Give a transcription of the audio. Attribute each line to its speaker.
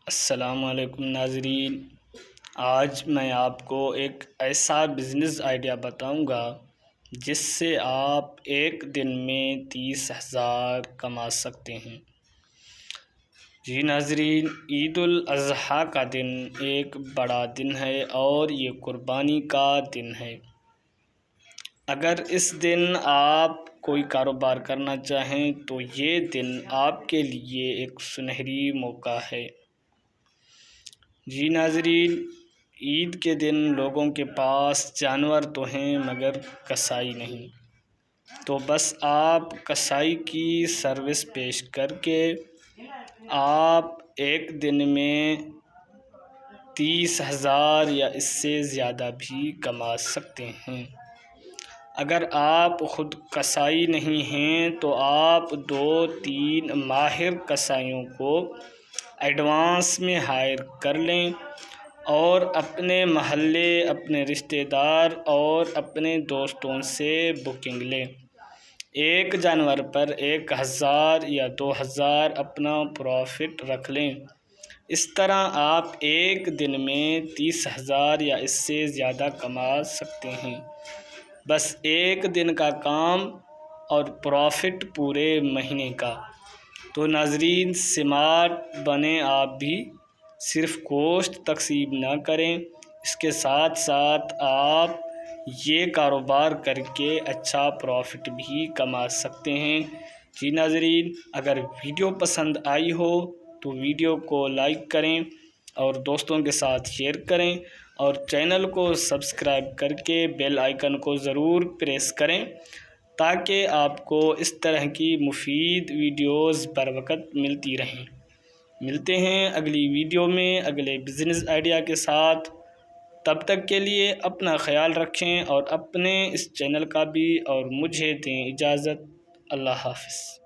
Speaker 1: السلام علیکم ناظرین، آج میں آپ کو ایک ایسا بزنس آئیڈیا بتاؤں گا جس سے آپ ایک دن میں 30,000 کما سکتے ہیں۔ جی ناظرین، عید الاضحیٰ کا دن ایک بڑا دن ہے اور یہ قربانی کا دن ہے۔ اگر اس دن آپ کوئی کاروبار کرنا چاہیں تو یہ دن آپ کے لیے ایک سنہری موقع ہے۔ جی ناظرین، عید کے دن لوگوں کے پاس جانور تو ہیں مگر کسائی نہیں، تو بس آپ کسائی کی سروس پیش کر کے آپ ایک دن میں 30,000 یا اس سے زیادہ بھی کما سکتے ہیں۔ اگر آپ خود کسائی نہیں ہیں تو آپ 2-3 ماہر کسائیوں کو ایڈوانس میں ہائر کر لیں اور اپنے محلے، اپنے رشتہ دار اور اپنے دوستوں سے بکنگ لیں۔ ایک جانور پر 1,000 یا 2,000 اپنا پروفٹ رکھ لیں۔ اس طرح آپ ایک دن میں 30,000 یا اس سے زیادہ کما سکتے ہیں، بس ایک دن کا کام اور پروفٹ پورے مہینے کا۔ تو ناظرین، سمارٹ بنیں آپ بھی، صرف گوشت تقسیم نہ کریں، اس کے ساتھ ساتھ آپ یہ کاروبار کر کے اچھا پروفٹ بھی کما سکتے ہیں۔ جی ناظرین، اگر ویڈیو پسند آئی ہو تو ویڈیو کو لائک کریں اور دوستوں کے ساتھ شیئر کریں اور چینل کو سبسکرائب کر کے بیل آئیکن کو ضرور پریس کریں تاکہ آپ کو اس طرح کی مفید ویڈیوز بر وقت ملتی رہیں۔ ملتے ہیں اگلی ویڈیو میں اگلے بزنس آئیڈیا کے ساتھ۔ تب تک کے لیے اپنا خیال رکھیں اور اپنے اس چینل کا بھی، اور مجھے دیں اجازت۔ اللہ حافظ۔